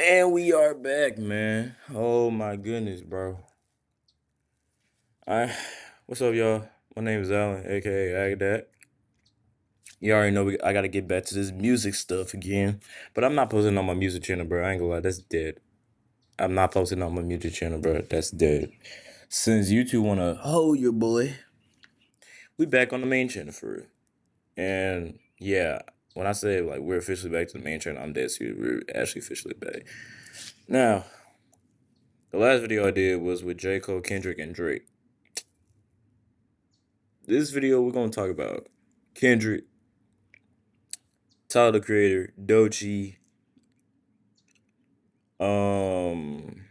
And we are back, man. Oh my goodness, bro. I what's up, y'all? My name is Alan, aka Agadat. You already know I gotta get back to this music stuff again. But I'm not posting on my music channel, bro. I ain't gonna lie, that's dead. I'm not posting on my music channel, bro. That's dead. Since you two wanna hold your boy, we back on the main channel for real. And yeah, when I say like we're officially back to the main channel, I'm dead serious. We're actually officially back. Now, the last video I did was with J. Cole, Kendrick, and Drake. This video we're gonna talk about Kendrick, Tyler the Creator, Doechii, um,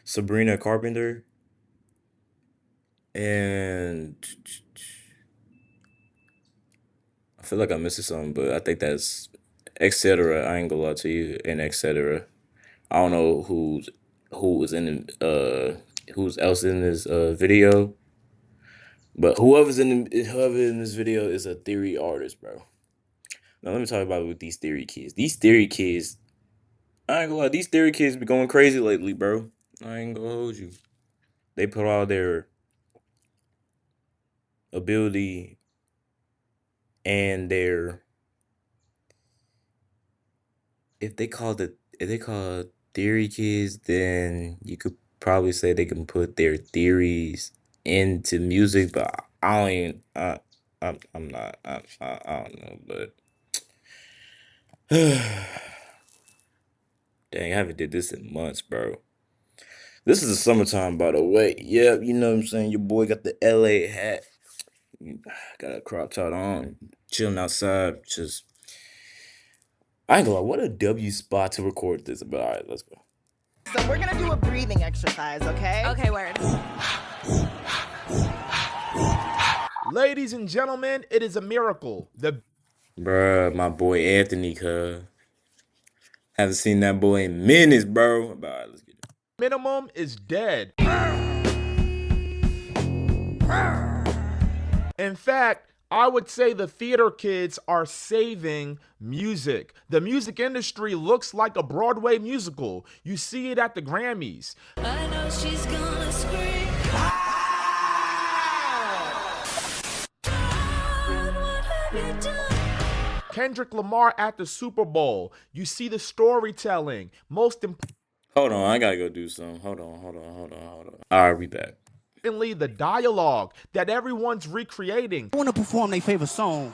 Sabrina Carpenter, and I feel like I'm missing something, but I think that's etc. I ain't gonna lie to you, and etc. I don't know who's who's else in this video, but whoever in this video is a theory artist, bro. Now let me talk about with these theory kids. These theory kids, I ain't gonna lie, these theory kids be going crazy lately, bro. I ain't gonna hold you. They put all their ability and their if they call theory kids, then you could probably say they can put their theories into music, but I don't even I'm not I don't know, but dang, I haven't did this in months, bro. This is the summertime, by the way. Yep, you know what I'm saying? Your boy got the LA hat. Got a crop top on. Chilling outside. Just, I ain't gonna lie, what a W spot to record this. But all right, let's go. So we're gonna do a breathing exercise, okay? Okay, word. Ladies and gentlemen, it is a miracle. Bruh, my boy Anthony, cuz. Haven't seen that boy in minutes, bro. All right, let's get it. Minimum is dead. In fact, I would say the theater kids are saving music. The music industry looks like a Broadway musical. You see it at the Grammys. I know she's gonna scream. What have you done? Kendrick Lamar at the Super Bowl. You see the storytelling. Hold on, I gotta go do something. Hold on. All right, we back. Importantly, the dialogue that everyone's recreating. I want to perform their favorite song,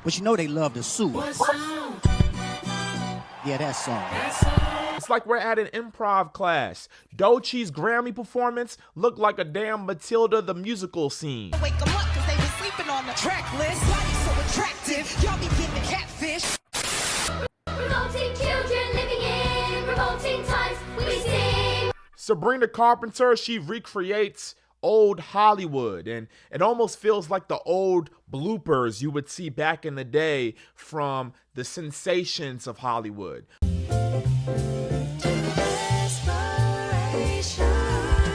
but you know they love the suit. What song? Yeah, that song. It's like we're at an improv class. Doechii's Grammy performance looked like a damn Matilda the musical scene. Wake them up because they been sleeping on the track list. Bodies so attractive, y'all be getting catfish. Revolting children living in revolting times, we sing. Sabrina Carpenter, she recreates old Hollywood, and it almost feels like the old bloopers you would see back in the day from the sensations of Hollywood.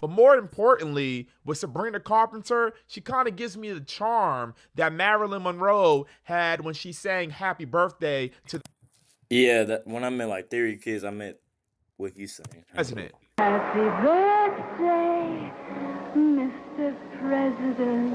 But more importantly, with Sabrina Carpenter, she kind of gives me the charm that Marilyn Monroe had when she sang Happy Birthday to the Yeah, that when I meant like theory kids, I meant what he's saying. president. Happy birthday, Mr. President.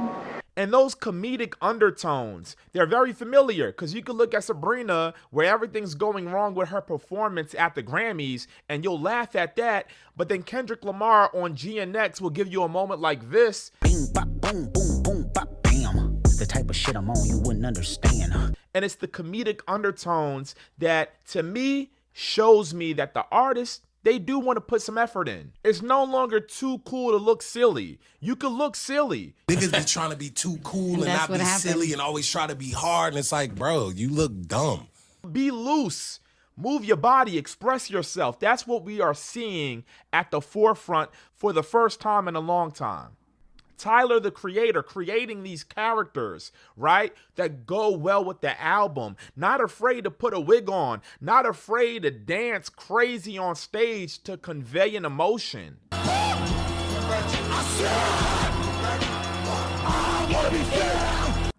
And those comedic undertones, they're very familiar because you can look at Sabrina where everything's going wrong with her performance at the Grammys and you'll laugh at that. But then Kendrick Lamar on GNX will give you a moment like this. Bing, bop, boom, boom, boom, bop, bam. The type of shit I'm on you wouldn't understand. And it's the comedic undertones that, to me, shows me that the artists, they do want to put some effort in. It's no longer too cool to look silly. You could look silly. Niggas be trying to be too cool and not be silly and always try to be hard. And it's like, bro, you look dumb. Be loose. Move your body. Express yourself. That's what we are seeing at the forefront for the first time in a long time. Tyler, the creator, creating these characters, right, that go well with the album. Not afraid to put a wig on. Not afraid to dance crazy on stage to convey an emotion.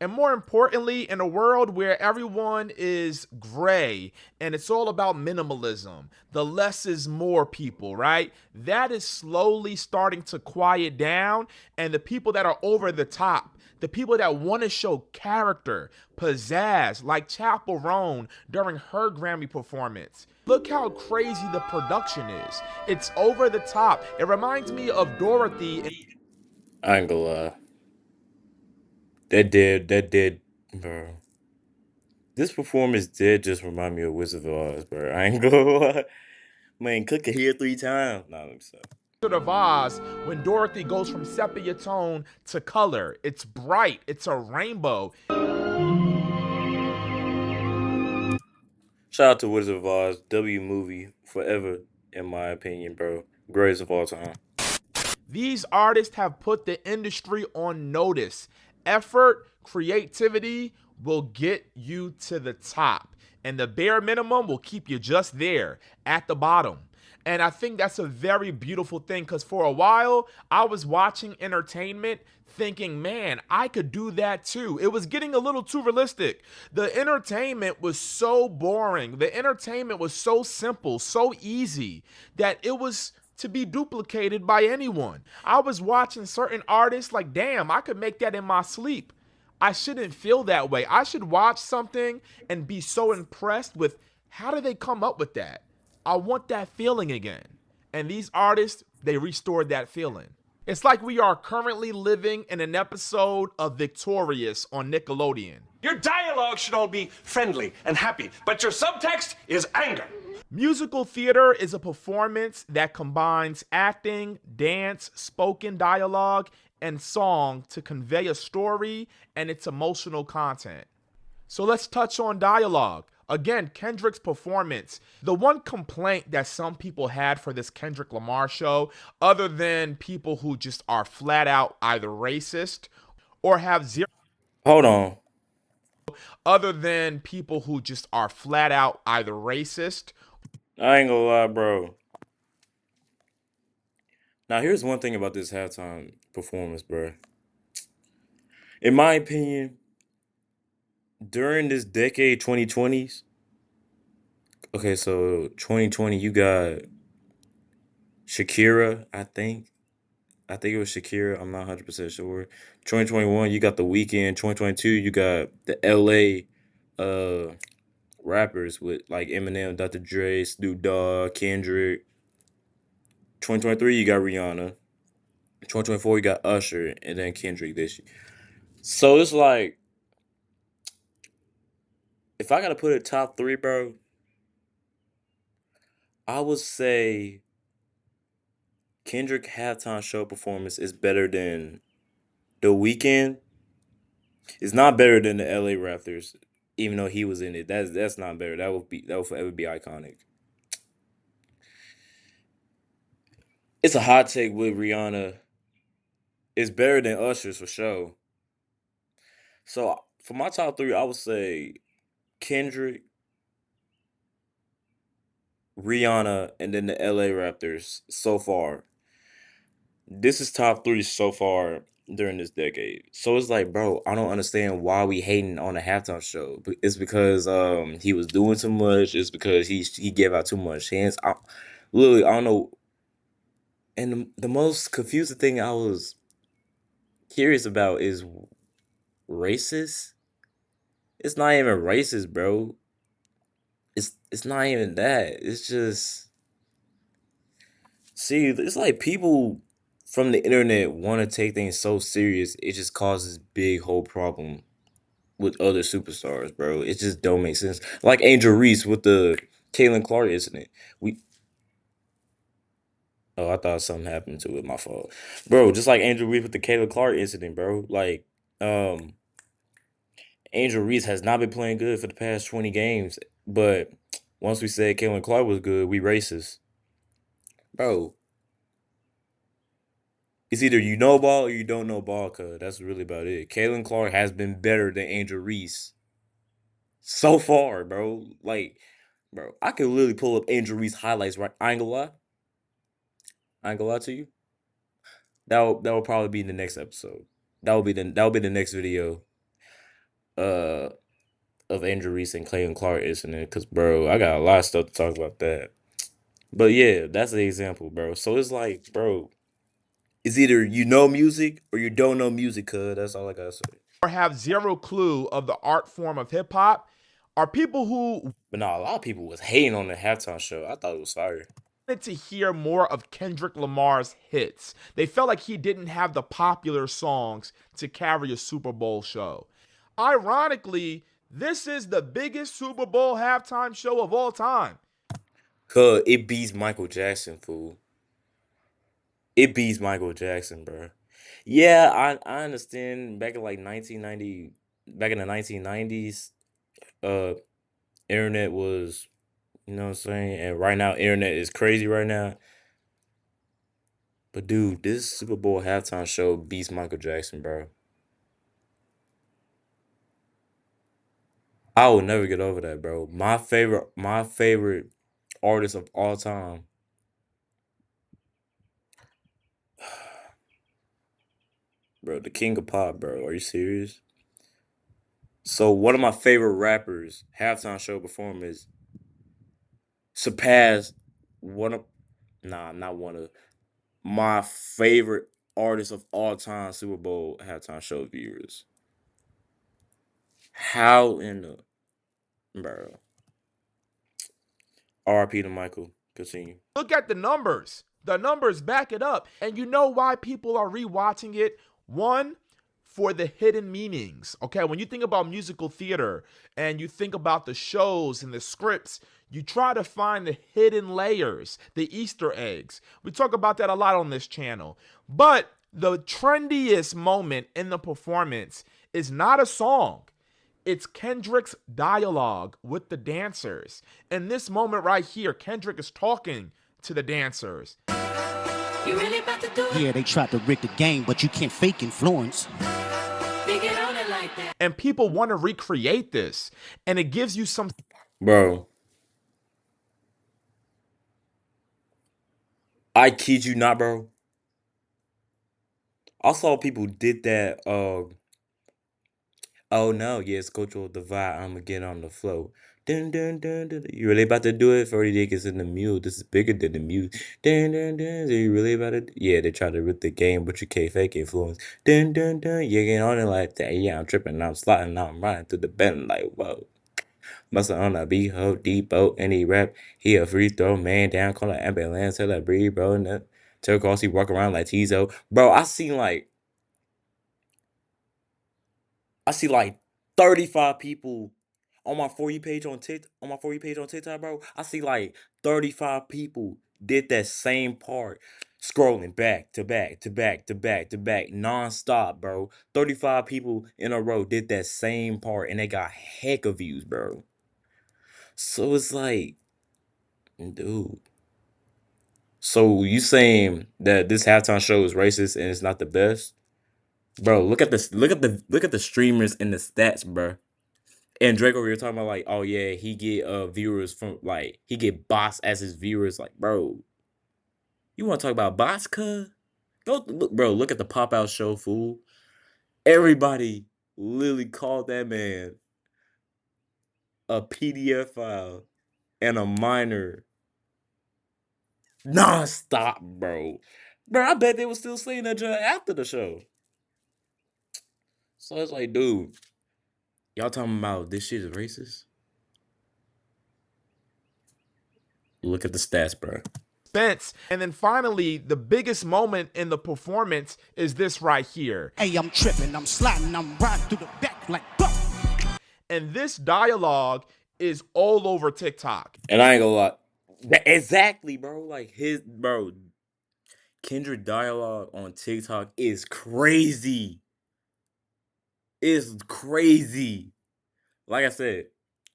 And more importantly, in a world where everyone is gray and it's all about minimalism, the less is more people, right? That is slowly starting to quiet down. And the people that are over the top, the people that want to show character, pizzazz, like Chappell Roan during her Grammy performance. Look how crazy the production is. It's over the top. It reminds me of Dorothy. I ain't gonna lie. That did, bro. This performance did just remind me of Wizard of Oz, bro. I ain't gonna lie. Man, cook it here 3 times. Nah, let me stop. Wizard of Oz, when Dorothy goes from sepia tone to color. It's bright. It's a rainbow. Shout out to Wizard of Oz, W movie forever, in my opinion, bro. Greatest of all time. These artists have put the industry on notice. Effort, creativity will get you to the top, and the bare minimum will keep you just there at the bottom. And I think that's a very beautiful thing because for a while, I was watching entertainment thinking, man, I could do that too. It was getting a little too realistic. The entertainment was so boring. The entertainment was so simple, so easy that it was to be duplicated by anyone. I was watching certain artists like, damn, I could make that in my sleep. I shouldn't feel that way. I should watch something and be so impressed with how did they come up with that? I want that feeling again. And these artists, they restored that feeling. It's like we are currently living in an episode of Victorious on Nickelodeon. Your dialogue should all be friendly and happy, but your subtext is anger. Musical theater is a performance that combines acting, dance, spoken dialogue, and song to convey a story and its emotional content. So let's touch on dialogue. Again, Kendrick's performance. The one complaint that some people had for this Kendrick Lamar show, other than people who just are flat out either racist or have zero, Hold on. other than people who just are flat out either racist. I ain't gonna lie, bro. Now, here's one thing about this halftime performance, bro. In my opinion, during this decade, 2020s, okay, so 2020, you got Shakira, I think. I think it was Shakira. I'm not 100% sure. 2021, you got The Weeknd. 2022, you got the LA rappers with like Eminem, Dr. Dre, Snoop Dogg, Kendrick. 2023, you got Rihanna. 2024, you got Usher, and then Kendrick this year. So it's like, if I gotta put it top three, bro, I would say Kendrick halftime show performance is better than The Weeknd. It's not better than the LA Raptors, even though he was in it. That's not better. That would forever be iconic. It's a hot take with Rihanna. It's better than Usher's for sure. So for my top three, I would say Kendrick, Rihanna, and then the LA Raptors so far. This is top three so far during this decade. So it's like, bro, I don't understand why we hating on the halftime show. It's because he was doing too much. It's because he gave out too much hands. Literally, I don't know. And the most confusing thing I was curious about is racist. It's not even racist, bro. It's not even that. It's just, see, it's like people from the internet want to take things so serious. It just causes big whole problem with other superstars, bro. It just don't make sense. Like Angel Reese with the Caitlin Clark incident. We Oh, I thought something happened to it. My fault, bro. Just like Angel Reese with the Caitlin Clark incident, bro. Like, um, Angel Reese has not been playing good for the past 20 games. But once we said Caitlin Clark was good, we racist, bro. It's either you know ball or you don't know ball, cuz that's really about it. Caitlin Clark has been better than Angel Reese so far, bro. Like, bro, I could literally pull up Angel Reese highlights right. I ain't gonna lie. I ain't gonna lie to you. That will probably be in the next episode. That will be the next video. uh of injuries and Clayton Clark, isn't it? Because, bro, I got a lot of stuff to talk about that. But yeah, that's the example, bro. So it's like, bro, it's either you know music or you don't know music, cuz that's all I gotta say. or have zero clue of the art form of hip hop are people who But nah, a lot of people was hating on the halftime show. I thought it was fire. wanted to hear more of Kendrick Lamar's hits. They felt like he didn't have the popular songs to carry a Super Bowl show. Ironically, this is the biggest Super Bowl halftime show of all time. Cuz it beats Michael Jackson, fool. It beats Michael Jackson, bro. Yeah, I understand back in like 1990, back in the 1990s, uh internet was, you know what I'm saying? And right now internet is crazy right now. But dude, this Super Bowl halftime show beats Michael Jackson, bro. I will never get over that, bro. My favorite artist of all time. Bro, the king of pop, bro. Are you serious? So one of my favorite rappers, halftime show performers, surpassed one of not one of my favorite artists of all time Super Bowl halftime show viewers. How in the bro? RP to Michael. Continue. Look at the numbers. The numbers back it up. And you know why people are rewatching it? One, for the hidden meanings. Okay, when you think about musical theater and you think about the shows and the scripts, you try to find the hidden layers, the Easter eggs. We talk about that a lot on this channel. But the trendiest moment in the performance is not a song. It's Kendrick's dialogue with the dancers. In this moment right here, Kendrick is talking to the dancers. You really about to do it? Yeah, they tried to rig the game, but you can't fake influence. They get on it like that. And people want to recreate this. And it gives you some Bro, I kid you not, bro. I saw people did that. Oh no, yes, cultural divide. I'ma get on the flow. Dun, dun, dun, dun, dun. You really about to do it? 40 niggas in the mule. This is bigger than the mule. Dun, dun, dun. So you really about to? Yeah, they try to rip the game, but you can't fake influence. Dun, dun, dun. You getting on it like that. Yeah, I'm tripping. I'm sliding. I'm riding through the bend like whoa. Muscle on a beat, ho, deep boat, and he rap. He a free throw man down, call an ambulance, tell that breathe, bro. And turquoise, he walk around like Tizo. Bro, I see like 35 people on my For You page on TikTok, bro. I see like 35 people did that same part. Scrolling back to back to back to back to back non-stop, bro. 35 people in a row did that same part and they got heck of views, bro. So it's like, dude. So you saying that this halftime show is racist and it's not the best? Bro, look at the streamers and the stats, bro. And Draco, we were talking about like, oh yeah, he get viewers from like he get bots as his viewers. Like, bro, you want to talk about bots, cuz? Go look, bro. Look at the pop out show, fool. Everybody literally called that man a PDF file and a minor non-stop, bro. Bro, I bet they were still saying that after the show. So it's like, dude, y'all talking about this shit is racist? Look at the stats, bro. Spence. And then finally, the biggest moment in the performance is this right here. Hey, I'm tripping, I'm sliding, I'm riding through the back like fuck. And this dialogue is all over TikTok. And I ain't gonna lie. Exactly, bro. Like Kendrick dialogue on TikTok is crazy. It's crazy. Like I said,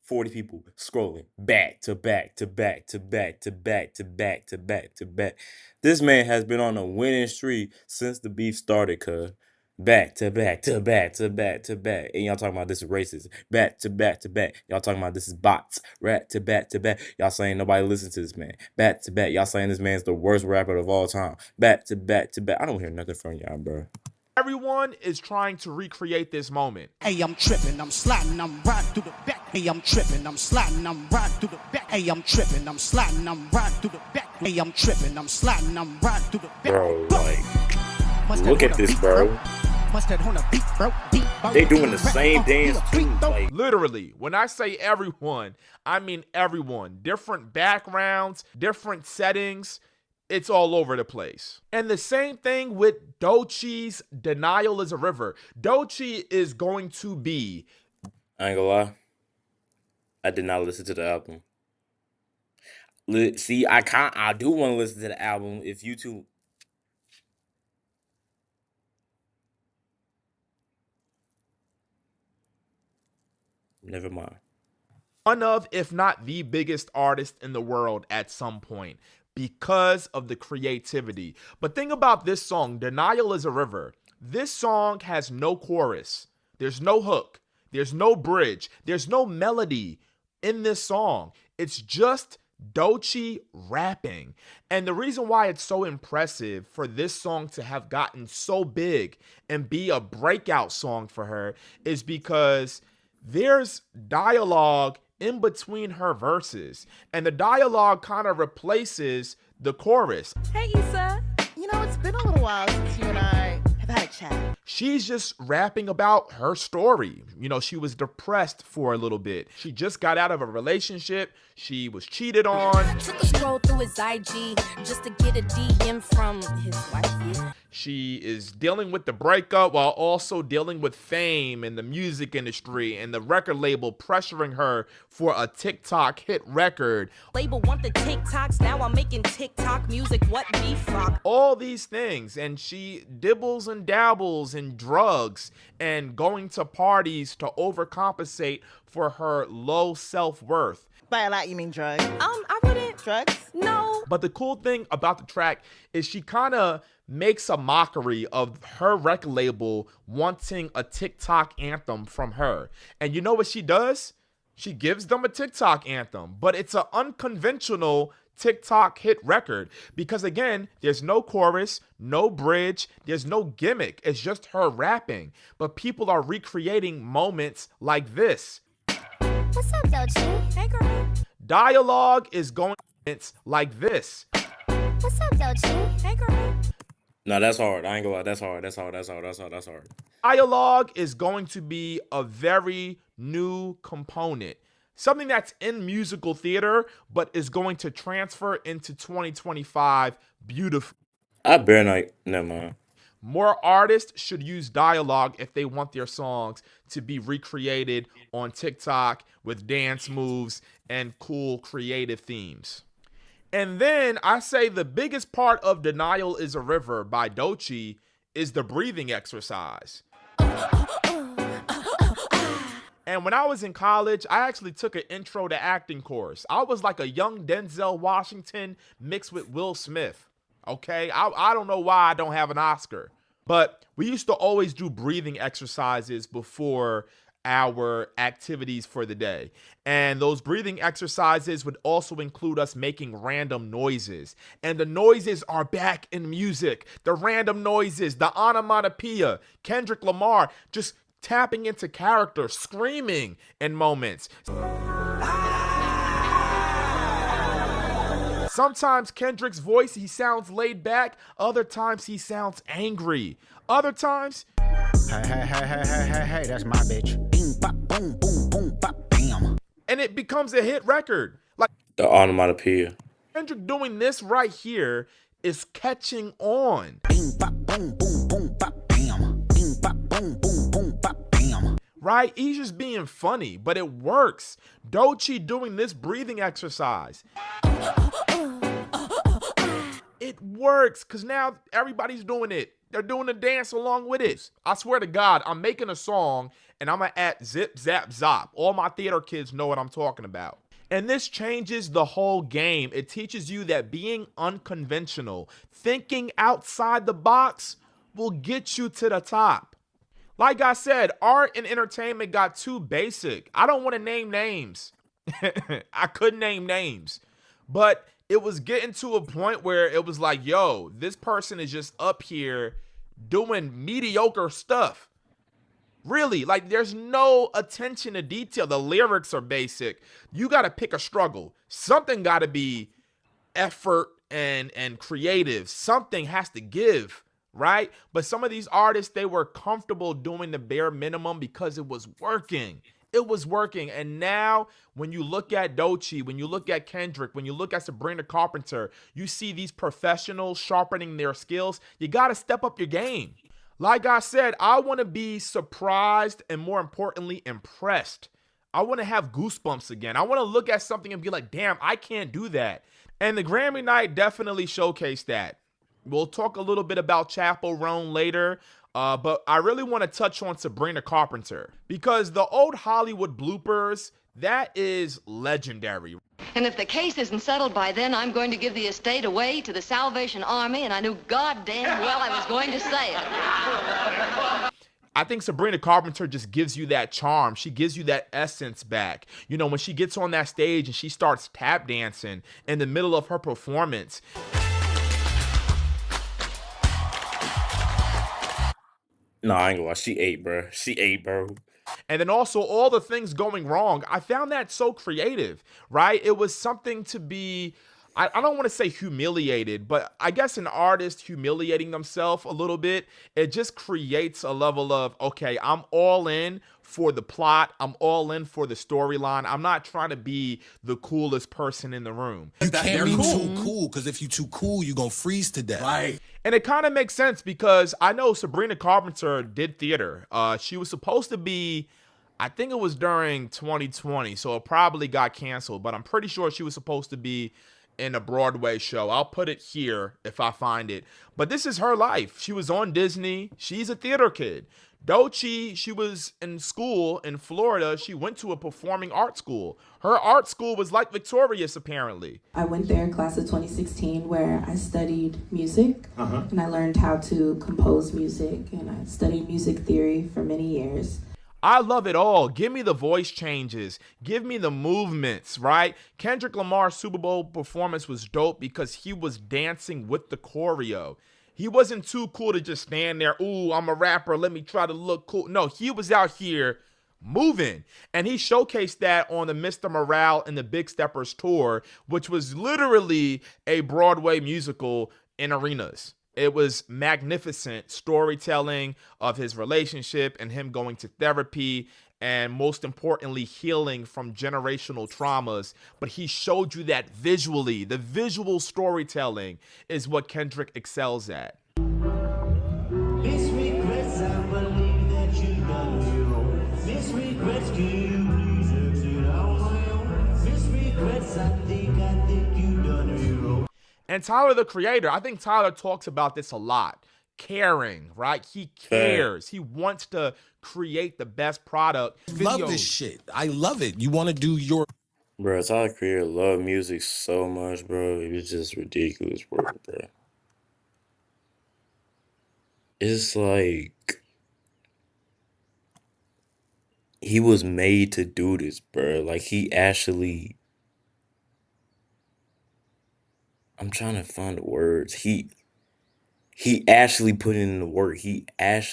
40 people scrolling back to back to back to back to back to back to back to back. This man has been on a winning streak since the beef started, cuz. Back to back to back to back to back. And y'all talking about this is racist. Back to back to back. Y'all talking about this is bots. Back to back to back. Y'all saying nobody listens to this man. Back to back. Y'all saying this man's the worst rapper of all time. Back to back to back. I don't hear nothing from y'all, bro. Everyone is trying to recreate this moment. Hey, I'm tripping, I'm sliding, I'm riding through the back. Hey, I'm tripping, I'm sliding, I'm riding through the back. Hey, I'm tripping, I'm sliding, I'm riding through the back. Hey, I'm tripping, I'm sliding, I'm riding through the back. Bro, like, look at this, bro. They doing the same dance too. Like, literally, when I say everyone, I mean everyone. Different backgrounds, different settings. It's all over the place. And the same thing with Doechii's Denial is a River. Doechii is going to be... I ain't gonna lie. I did not listen to the album. See, I do want to listen to the album if YouTube... Never mind. One of, if not the biggest artist in the world at some point, because of the creativity. But think about this song, Denial is a River. This song has no chorus. There's no hook. There's no bridge. There's no melody in this song. It's just Doechii rapping. And the reason why it's so impressive for this song to have gotten so big and be a breakout song for her is because there's dialogue in between her verses, and the dialogue kind of replaces the chorus. Hey, Issa. You know, it's been a little while since you and I have had a chat. She's just rapping about her story. You know, she was depressed for a little bit. She just got out of a relationship. She was cheated on. Took a scroll through his IG just to get a DM from his wifey. She is dealing with the breakup while also dealing with fame in the music industry and the record label pressuring her for a TikTok hit record. Label want the TikToks, now I'm making TikTok music, what the fuck? All these things, and she dibbles and dabbles in drugs and going to parties to overcompensate for her low self-worth. By a lot, you mean drugs? I wouldn't. Drugs? No. But the cool thing about the track is she kind of makes a mockery of her record label wanting a TikTok anthem from her. And you know what she does? She gives them a TikTok anthem, but it's an unconventional TikTok hit record because, again, there's no chorus, no bridge, there's no gimmick. It's just her rapping. But people are recreating moments like this. What's up, Doechii? Hey, girl. Dialogue is going like this. What's up, Doechii? Hey, girl. No, that's hard. I ain't gonna lie. That's hard. Dialogue is going to be a very new component. Something that's in musical theater, but is going to transfer into 2025 beautifully. I better not. Never mind. More artists should use dialogue if they want their songs to be recreated on TikTok with dance moves and cool creative themes. And then I say the biggest part of Denial is a River by Doechii is the breathing exercise. And when I was in college, I actually took an intro to acting course. I was like a young Denzel Washington mixed with Will Smith. Okay, I don't know why I don't have an Oscar, but we used to always do breathing exercises before our activities for the day. And those breathing exercises would also include us making random noises. And the noises are back in music. The random noises, the onomatopoeia, Kendrick Lamar just tapping into character, screaming in moments. Sometimes Kendrick's voice, he sounds laid back. Other times he sounds angry. Other times... Hey, that's my bitch. Bing, bop, boom, boom, boom, bop, bam. And it becomes a hit record. Like The onomatopoeia. Kendrick doing this right here is catching on. Bing, bop, boom, boom, boom, bop, bam. Bing, bop, boom, boom, boom, bop, bam. Right? He's just being funny, but it works. Doechii doing this breathing exercise. It works because now everybody's doing it. They're doing the dance along with it. I swear to God, I'm making a song and I'm going to add zip, zap, zop. All my theater kids know what I'm talking about. And this changes the whole game. It teaches you that being unconventional, thinking outside the box will get you to the top. Like I said, art and entertainment got too basic. I don't want to name names. I couldn't name names. But it was getting to a point where it was like, yo, this person is just up here doing mediocre stuff. Really, like there's no attention to detail. The lyrics are basic. You got to pick a struggle. Something got to be effort and creative. Something has to give, right? But some of these artists, they were comfortable doing the bare minimum because it was working. It was working. And now when you look at Doechii, when you look at Kendrick, when you look at Sabrina Carpenter, you see these professionals sharpening their skills. You got to step up your game. Like I said, I want to be surprised and, more importantly, impressed. I want to have goosebumps again. I want to look at something and be like, damn, I can't do that. And the Grammy night definitely showcased that. We'll talk a little bit about Chappell Roan later, but I really want to touch on Sabrina Carpenter because the old Hollywood bloopers, that is legendary. And if the case isn't settled by then, I'm going to give the estate away to the Salvation Army, and I knew goddamn well I was going to say it. I think Sabrina Carpenter just gives you that charm. She gives you that essence back. You know, when she gets on that stage and she starts tap dancing in the middle of her performance. No, I ain't gonna lie. She ate, bro. She ate, bro. And then also all the things going wrong. I found that so creative, right? It was something to be, I don't want to say humiliated, but I guess an artist humiliating themselves a little bit, it just creates a level of, okay, I'm all in for the plot. I'm all in for the storyline. I'm not trying to be the coolest person in the room. You can't be too cool, because if you're too cool, you're going to freeze to death. Right. And it kind of makes sense because I know Sabrina Carpenter did theater. She was supposed to be, I think it was during 2020, so it probably got canceled, but I'm pretty sure she was supposed to be in a Broadway show. I'll put it here if I find it. But this is her life. She was on Disney. She's a theater kid. Doechii, she was in school in Florida. She went to a performing arts school. Her art school was like Victorious, apparently. I went there class of 2016 where I studied music and I learned how to compose music, and I studied music theory for many years. I love it all. Give me the voice changes. Give me the movements, right? Kendrick Lamar's Super Bowl performance was dope because he was dancing with the choreo. He wasn't too cool to just stand there, ooh, I'm a rapper, let me try to look cool. No, he was out here moving. And he showcased that on the Mr. Morale and the Big Steppers tour, which was literally a Broadway musical in arenas. It was magnificent storytelling of his relationship and him going to therapy and, most importantly, healing from generational traumas. But he showed you that visually. The visual storytelling is what Kendrick excels at. This regrets, I believe that you've done me wrong. This regrets, can you please exit on my own? This regrets, I think you've done me wrong. And Tyler, the Creator, I think Tyler talks about this a lot. Caring, right? He cares. He wants to create the best product. Love this shit. I love it. You want to do your... Bro, Tyler the Creator love music so much, bro. It was just ridiculous work, bro. It's like he was made to do this, bro. Like he actually, I'm trying to find the words. He actually put in the work.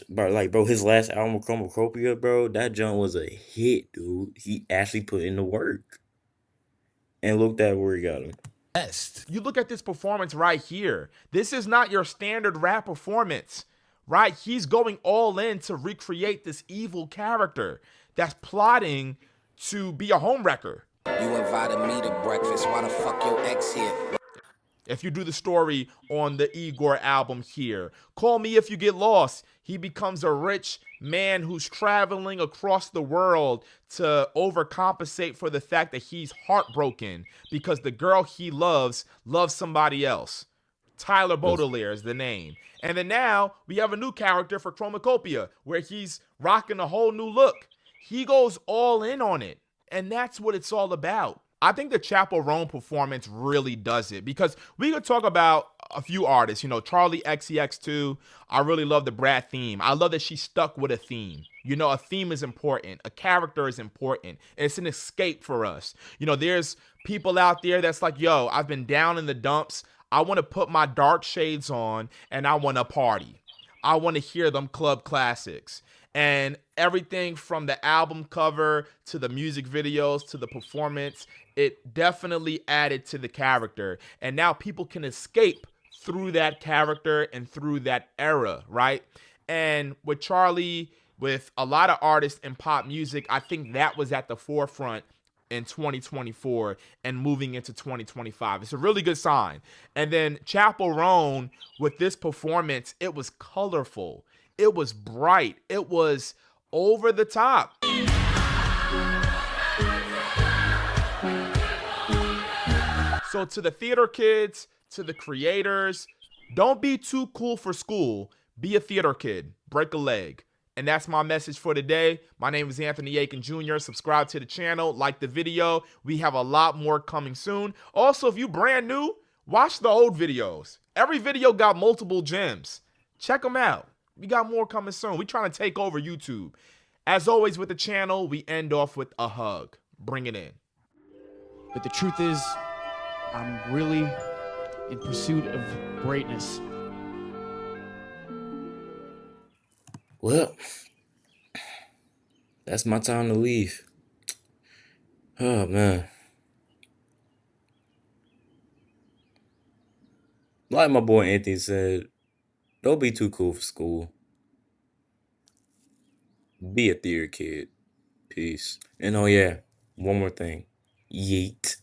Bro, his last album, Chromacopia, bro, that joint was a hit, dude. He actually put in the work. And look at where he got him. best. You look at this performance right here. This is not your standard rap performance, right? He's going all in to recreate this evil character that's plotting to be a homewrecker. You invited me to breakfast. Why the fuck your ex here? If you do the story on the Igor album here, Call Me If You Get Lost, he becomes a rich man who's traveling across the world to overcompensate for the fact that he's heartbroken because the girl he loves somebody else. Tyler Baudelaire is the name. And then now we have a new character for Chromacopia where he's rocking a whole new look. He goes all in on it. And that's what it's all about. I think the Chappell Roan performance really does it because we could talk about a few artists, Charlie XCX2. I really love the Brad theme. I love that she stuck with a theme. A theme is important. A character is important. It's an escape for us. There's people out there that's like, yo, I've been down in the dumps. I want to put my dark shades on and I want to party. I want to hear them club classics. And everything from the album cover to the music videos to the performance, it definitely added to the character. And now people can escape through that character and through that era, right? And with Charlie, with a lot of artists in pop music, I think that was at the forefront in 2024 and moving into 2025. It's a really good sign. And then Chappell Roan, with this performance, it was colorful. It was bright. It was over the top. So to the theater kids, to the creators, don't be too cool for school. Be a theater kid. Break a leg. And that's my message for today. My name is Anthony Aiken Jr. Subscribe to the channel, like the video. We have a lot more coming soon. Also, if you brand new, watch the old videos. Every video got multiple gems. Check them out. We got more coming soon. We're trying to take over YouTube. As always with the channel, we end off with a hug. Bring it in. But the truth is, I'm really in pursuit of greatness. Well, that's my time to leave. Oh, man. Like my boy Anthony said, don't be too cool for school. Be a theater kid. Peace. And oh, yeah, one more thing. Yeet.